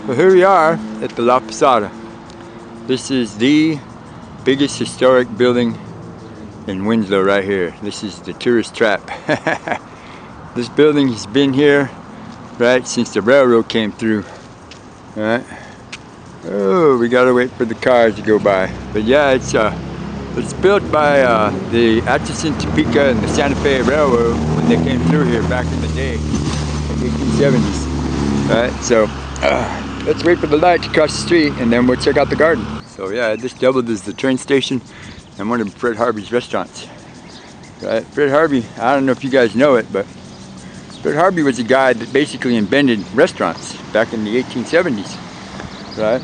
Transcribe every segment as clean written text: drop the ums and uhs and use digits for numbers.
So here we are at the La Posada. This is the biggest historic building in Winslow right here. This is the tourist trap. This building has been here right since the railroad came through. All right. Oh, we gotta wait for the cars to go by. But yeah, it's built by the Atchison, Topeka, and the Santa Fe Railroad when they came through here back in the day, in the 1870s. All right, so let's wait for the light to cross the street, and then we'll check out the garden. So yeah, this doubled as the train station and one of Fred Harvey's restaurants. Right, Fred Harvey, I don't know if you guys know it, but Fred Harvey was the guy that basically invented restaurants back in the 1870s. Right?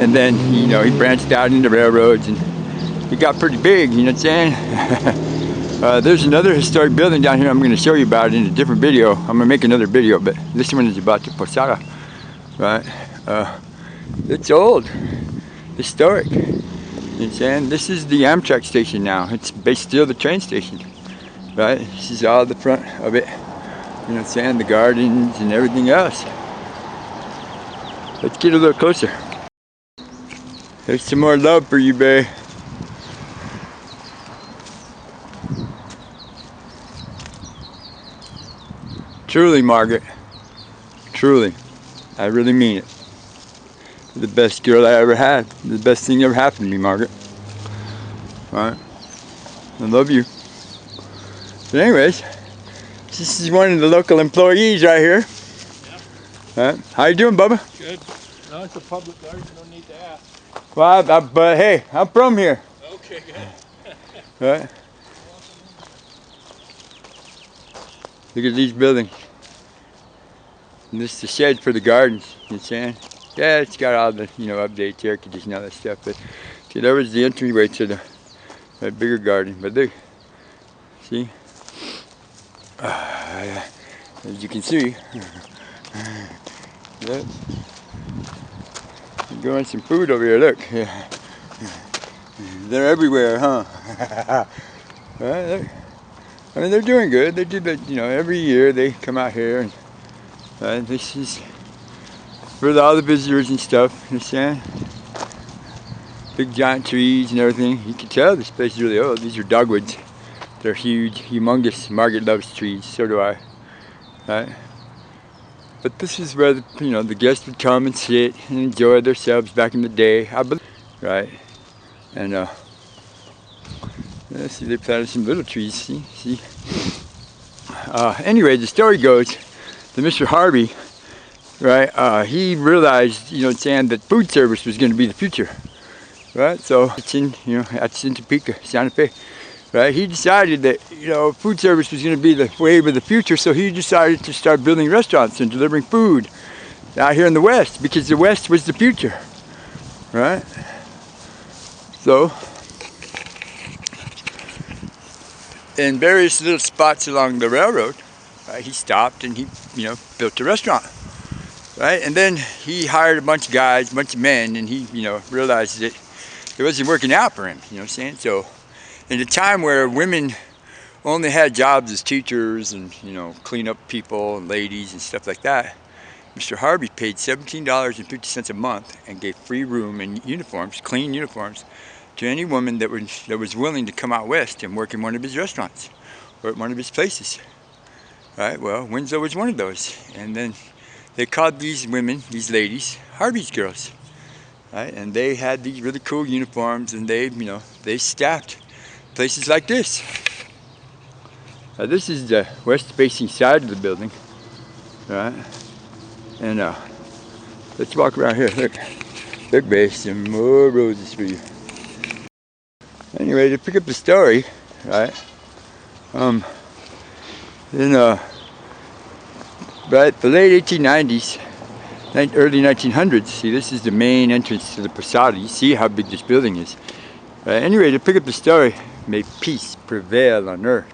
And then he branched out into railroads and he got pretty big, you know what I'm saying? There's another historic building down here I'm going to show you about in a different video. I'm going to make another video, but this one is about the Posada, right? It's old, historic, you know what I'm saying? This is the Amtrak station now. It's still the train station, right? This is all the front of it, you know what I'm saying? The gardens and everything else. Let's get a little closer. There's some more love for you, babe. Truly, Margaret. Truly. I really mean it. You're the best girl I ever had. The best thing ever happened to me, Margaret. Alright. I love you. But anyways, this is one of the local employees right here. Yeah. Alright. How you doing, Bubba? Good. No, it's a public garden. No need to ask. Well, but hey, I'm from here. Okay, good. Right. Look at these buildings. And this is the shed for the gardens, you know what I'm saying? Yeah, it's got all the, updates, air conditioning, all that stuff. But see, that was the entryway to that bigger garden. But look, see? As you can see, look. Growing some food over here, look. Yeah. They're everywhere, huh? Right, look. I mean, they're doing good. They do that, every year they come out here and this is for all the visitors and stuff, you understand? Big giant trees and everything. You can tell this place is really old. These are dogwoods. They're huge, humongous. Margaret loves trees, so do I. Right? But this is where the guests would come and sit and enjoy themselves back in the day, I believe, right? And let's see, they planted some little trees. See. Anyway, the story goes that Mr. Harvey, right? He realized, that food service was going to be the future, right? So it's in, Atchison, Topeka, Santa Fe. Right, he decided that food service was going to be the wave of the future, so he decided to start building restaurants and delivering food out here in the West, because the West was the future, right? So, in various little spots along the railroad, right, he stopped and he, built a restaurant, right? And then he hired a bunch of guys, a bunch of men, and he, realized that it wasn't working out for him, you know what I'm saying? So, in a time where women only had jobs as teachers and, clean up people and ladies and stuff like that, Mr. Harvey paid $17.50 a month and gave free room and uniforms, clean uniforms, to any woman that was willing to come out west and work in one of his restaurants or at one of his places. Right? Well, Winslow was one of those. And then they called these women, these ladies, Harvey's girls. Right? And they had these really cool uniforms, and they staffed places like this. This is the west-facing side of the building, right? And let's walk around here. Look, babe, some more roses for you. Anyway, to pick up the story, right? In the late 1890s, early 1900s. See, this is the main entrance to the Posada. You see how big this building is. Anyway, to pick up the story. May peace prevail on earth.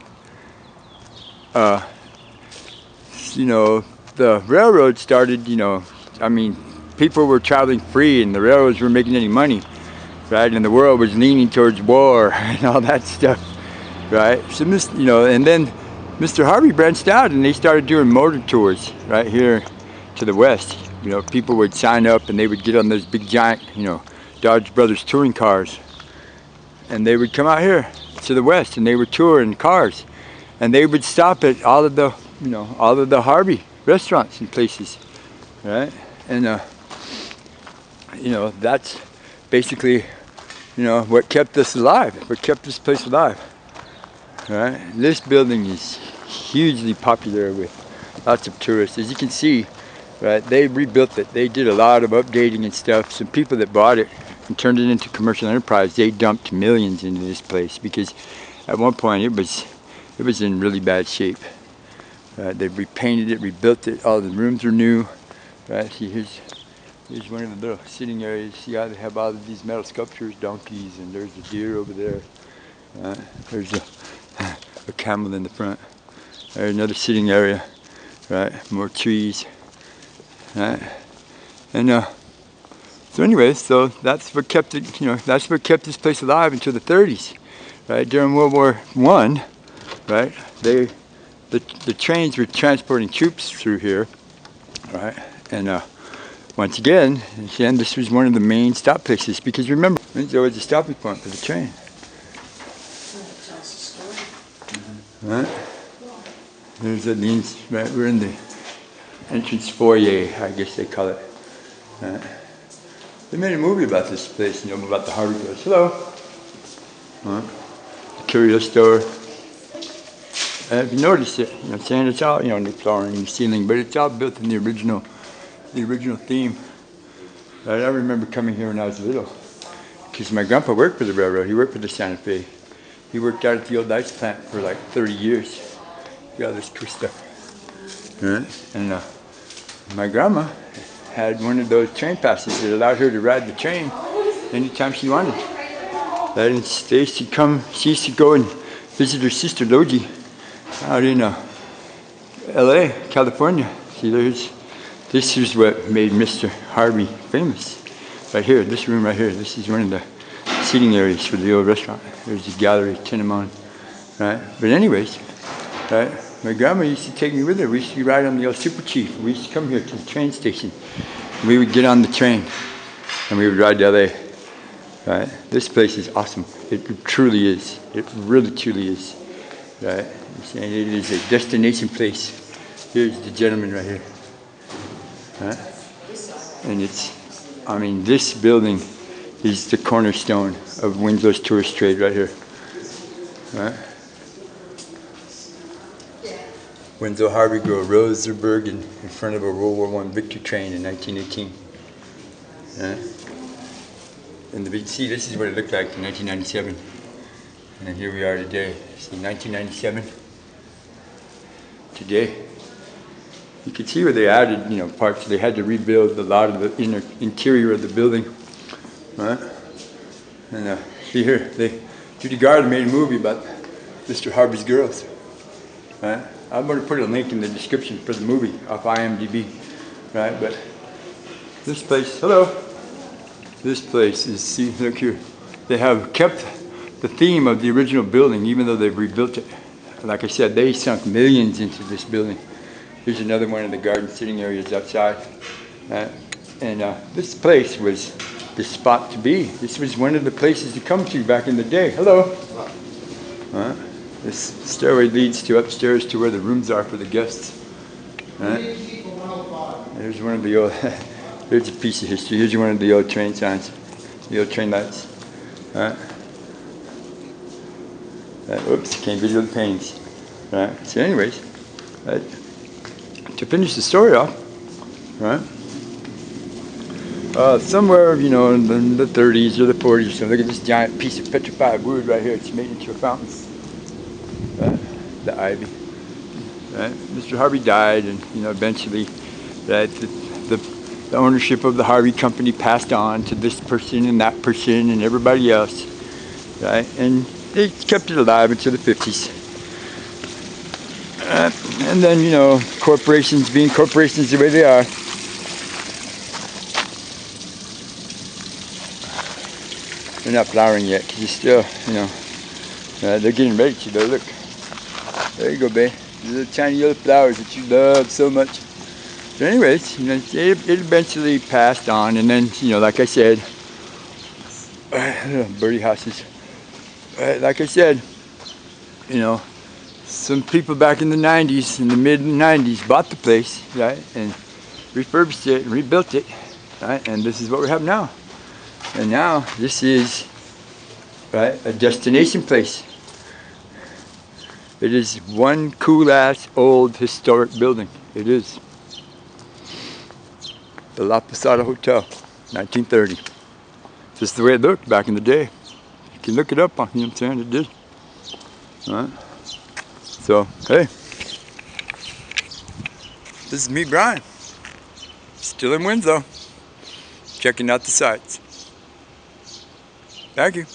The railroad started, people were traveling free and the railroads weren't making any money, right? And the world was leaning towards war and all that stuff, right? So this, and then Mr. Harvey branched out and they started doing motor tours right here to the west. You know, people would sign up and they would get on those big giant, you know, Dodge Brothers touring cars. And they would come out here to the west and they would tour in cars. And they would stop at all of the, you know, all of the Harvey restaurants and places, right? And, you know, that's basically, you know, what kept us alive, what kept this place alive, right? This building is hugely popular with lots of tourists. As you can see, right, they rebuilt it. They did a lot of updating and stuff. Some people that bought it and turned it into commercial enterprise, they dumped millions into this place because at one point it was in really bad shape. They repainted it, rebuilt it. All the rooms are new. Right, see, here's one of the little sitting areas. See how they have all of these metal sculptures, donkeys, and there's a deer over there. There's a camel in the front. There's another sitting area. Right, more trees. Right, and so anyways, so that's what kept it. You know, that's what kept this place alive until the 30s. Right, during World War I, right, the trains were transporting troops through here. Right, and once again, this was one of the main stop places because remember, Winslow was a stopping point for the train. Right, there's the means. Right, we're in the entrance foyer, I guess they call it. Right. They made a movie about this place, you know, about the Harvey Brothers. Hello. Right. The curio store. If you notice it, you know, saying it's all, you know, the flooring and the ceiling, but it's all built in the original theme. Right? I remember coming here when I was little, because my grandpa worked for the railroad. He worked for the Santa Fe. He worked out at the old ice plant for like 30 years. Got all this cool stuff. Right? And my grandma had one of those train passes that allowed her to ride the train anytime she wanted. Right? And she used to go and visit her sister Logie out in LA, California. See, this is what made Mr. Harvey famous. Right here, this room right here. This is one of the seating areas for the old restaurant. There's the gallery, Tinamon. Right? But anyways, right, my grandma used to take me with her. We used to ride on the old Super Chief. We used to come here to the train station. We would get on the train and we would ride to LA. Right? This place is awesome. It truly is. It really truly is. Right? And it is a destination place. Here's the gentleman right here. Right? And I mean, this building is the cornerstone of Winslow's tourist trade right here. Right? Winslow Harvey Grove, Rosersberg in front of a World War I victory train in 1918. Right? And see, this is what it looked like in 1997. And here we are today. See, 1997. Today, you can see where they added, you know, parts. They had to rebuild a lot of the inner interior of the building, right? And see here, Judy Garland made a movie about Mr. Harvey's Girls, right? I'm going to put a link in the description for the movie off IMDb, right? But this place, hello. This place is, see, look here. They have kept the theme of the original building, even though they've rebuilt it. Like I said, they sunk millions into this building. Here's another one of the garden sitting areas outside. And this place was the spot to be. This was one of the places to come to back in the day. Hello. This stairway leads to upstairs to where the rooms are for the guests. There's one of the old, here's a piece of history. Here's one of the old train signs, the old train lights. Oops, can't video the paintings. Right. So anyways, to finish the story off, right? Somewhere, you know, in the 30s or the 40s or something, look at this giant piece of petrified wood right here. It's made into a fountain. The ivy. Right? Mr. Harvey died, and you know, eventually, right, the ownership of the Harvey company passed on to this person and that person and everybody else, right? And they kept it alive until the 50s. And then, you know, corporations being corporations the way they are. They're not flowering yet because it's still, you know, they're getting ready to though. Look, there you go, babe. The tiny little flowers that you love so much. So anyways, you know, it eventually passed on, and then, you know, like I said, birdie houses. Like I said, you know, some people back in the 90s, in the mid 90s, bought the place, right, and refurbished it and rebuilt it, right, and this is what we have now. And now this is, right, a destination place. It is one cool ass old historic building. It is. The La Posada Hotel, 1930. Just the way it looked back in the day. You can look it up on, you know what I'm saying? It did. Alright. So, hey. This is me, Brian. Still in Winslow. Checking out the sights. Thank you.